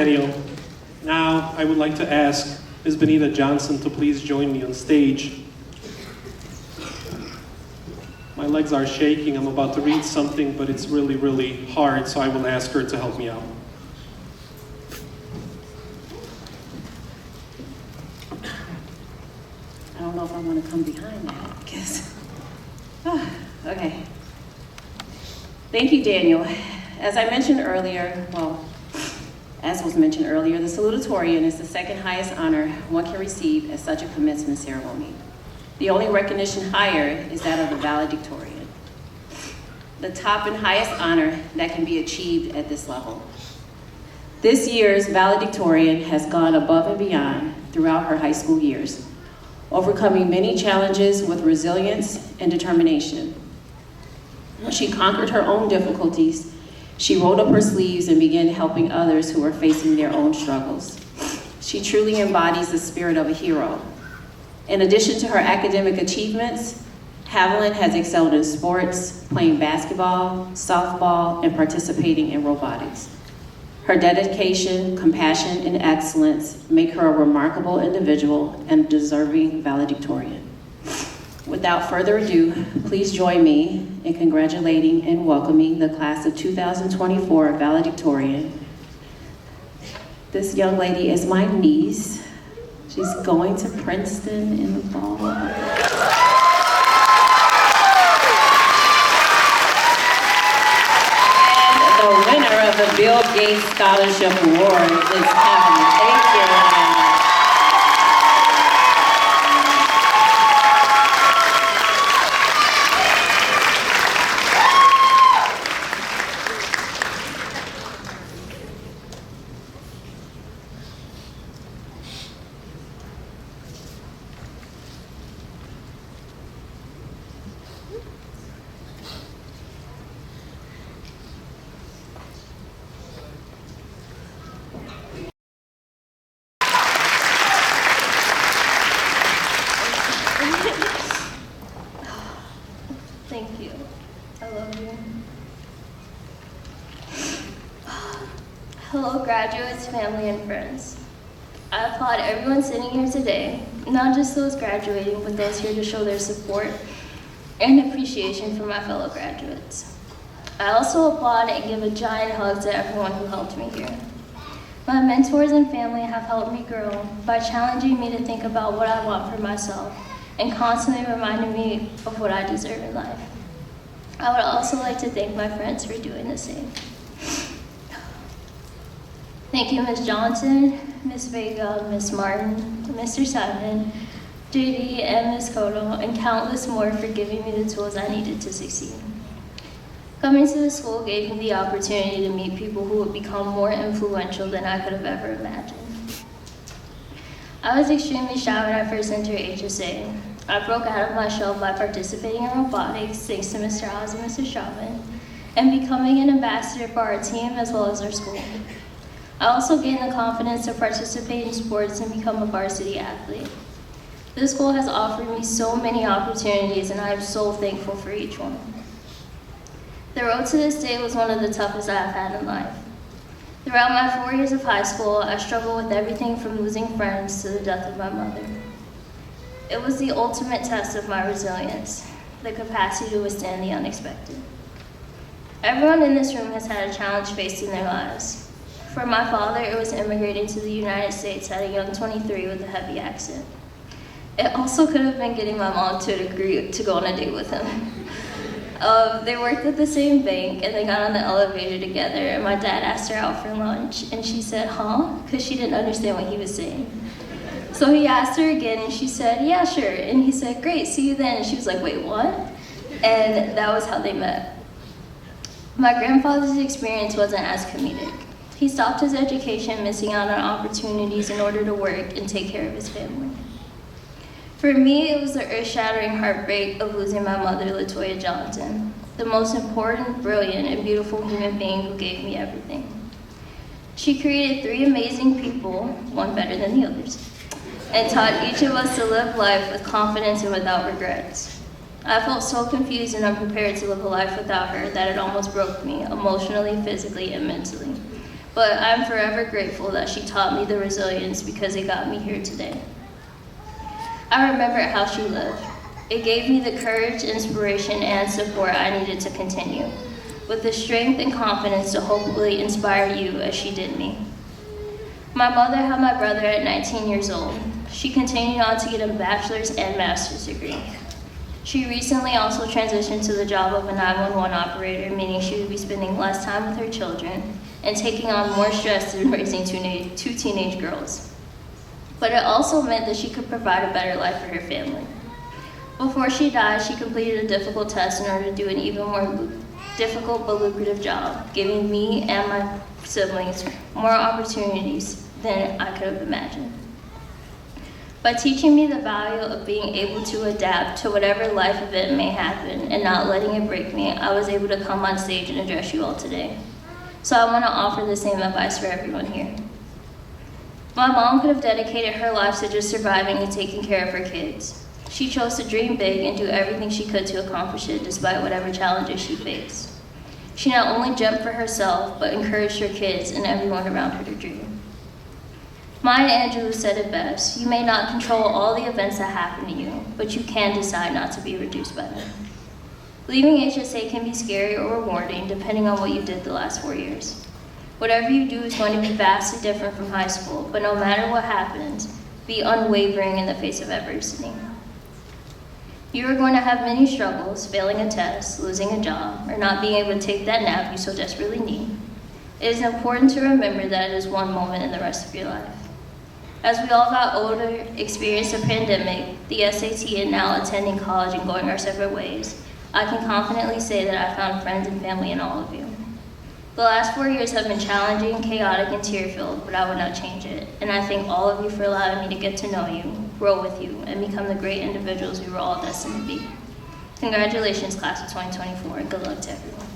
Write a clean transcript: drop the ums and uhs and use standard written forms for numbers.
Daniel. Now, I would like to ask Ms. Benita Johnson to please join me on stage. My legs are shaking. I'm about to read something, but it's really, really hard, so I will ask her to help me out. I don't know if I want to come behind that, because... okay. Thank you, Daniel. As I mentioned earlier, as was mentioned earlier, the salutatorian is the second highest honor one can receive at such a commencement ceremony. The only recognition higher is that of the valedictorian, the top and highest honor that can be achieved at this level. This year's valedictorian has gone above and beyond throughout her high school years, overcoming many challenges with resilience and determination. When she conquered her own difficulties, she rolled up her sleeves and began helping others who were facing their own struggles. She truly embodies the spirit of a hero. In addition to her academic achievements, Havilyn has excelled in sports, playing basketball, softball, and participating in robotics. Her dedication, compassion, and excellence make her a remarkable individual and deserving valedictorian. Without further ado, please join me in congratulating and welcoming the class of 2024 valedictorian. This young lady is my niece. She's going to Princeton in the fall. And the winner of the Bill Gates Scholarship Award is Havilyn. Thank you. Thank you. I love you. Hello, graduates, family, and friends. I applaud everyone sitting here today, not just those graduating, but those here to show their support and appreciation for my fellow graduates. I also applaud and give a giant hug to everyone who helped me here. My mentors and family have helped me grow by challenging me to think about what I want for myself and constantly reminding me of what I deserve in life. I would also like to thank my friends for doing the same. Thank you, Ms. Johnson, Ms. Vega, Ms. Martin, Mr. Simon, JD, and Ms. Cotto, and countless more for giving me the tools I needed to succeed. Coming to the school gave me the opportunity to meet people who would become more influential than I could have ever imagined. I was extremely shy when I first entered HSA. I broke out of my shell by participating in robotics, thanks to Mr. Oz and Mr. Chauvin, and becoming an ambassador for our team as well as our school. I also gained the confidence to participate in sports and become a varsity athlete. This school has offered me so many opportunities, and I am so thankful for each one. The road to this day was one of the toughest I have had in life. Throughout my 4 years of high school, I struggled with everything from losing friends to the death of my mother. It was the ultimate test of my resilience, the capacity to withstand the unexpected. Everyone in this room has had a challenge faced in their lives. For my father, it was immigrating to the United States at a young 23 with a heavy accent. It also could have been getting my mom to agree to go on a date with him. They worked at the same bank, and they got on the elevator together, and my dad asked her out for lunch, and she said, huh? Because she didn't understand what he was saying. So he asked her again, and she said, yeah, sure. And he said, great, see you then. And she was like, wait, what? And that was how they met. My grandfather's experience wasn't as comedic. He stopped his education, missing out on opportunities in order to work and take care of his family. For me, it was the earth-shattering heartbreak of losing my mother, LaToya Johnson, the most important, brilliant, and beautiful human being who gave me everything. She created 3 amazing people, one better than the others, and taught each of us to live life with confidence and without regrets. I felt so confused and unprepared to live a life without her that it almost broke me, emotionally, physically, and mentally. but I'm forever grateful that she taught me the resilience because it got me here today. I remember how she lived. It gave me the courage, inspiration, and support I needed to continue, with the strength and confidence to hopefully inspire you as she did me. My mother had my brother at 19 years old. She continued on to get a bachelor's and master's degree. She recently also transitioned to the job of a 911 operator, meaning she would be spending less time with her children and taking on more stress than raising two teenage girls. But it also meant that she could provide a better life for her family. Before she died, she completed a difficult test in order to do an even more difficult but lucrative job, giving me and my siblings more opportunities than I could have imagined. By teaching me the value of being able to adapt to whatever life event may happen and not letting it break me, I was able to come on stage and address you all today. So I want to offer the same advice for everyone here. My mom could have dedicated her life to just surviving and taking care of her kids. She chose to dream big and do everything she could to accomplish it despite whatever challenges she faced. She not only jumped for herself, but encouraged her kids and everyone around her to dream. Maya Angelou said it best: you may not control all the events that happen to you, but you can decide not to be reduced by them. Leaving HSA can be scary or rewarding depending on what you did the last 4 years. Whatever you do is going to be vastly different from high school, but no matter what happens, be unwavering in the face of adversity. You are going to have many struggles, failing a test, losing a job, or not being able to take that nap you so desperately need. It is important to remember that it is one moment in the rest of your life. As we all got older, experienced a pandemic, the SAT, and now attending college and going our separate ways, I can confidently say that I found friends and family in all of you. The last 4 years have been challenging, chaotic, and tear-filled, but I would not change it. And I thank all of you for allowing me to get to know you, grow with you, and become the great individuals we were all destined to be. Congratulations, class of 2024, and good luck to everyone.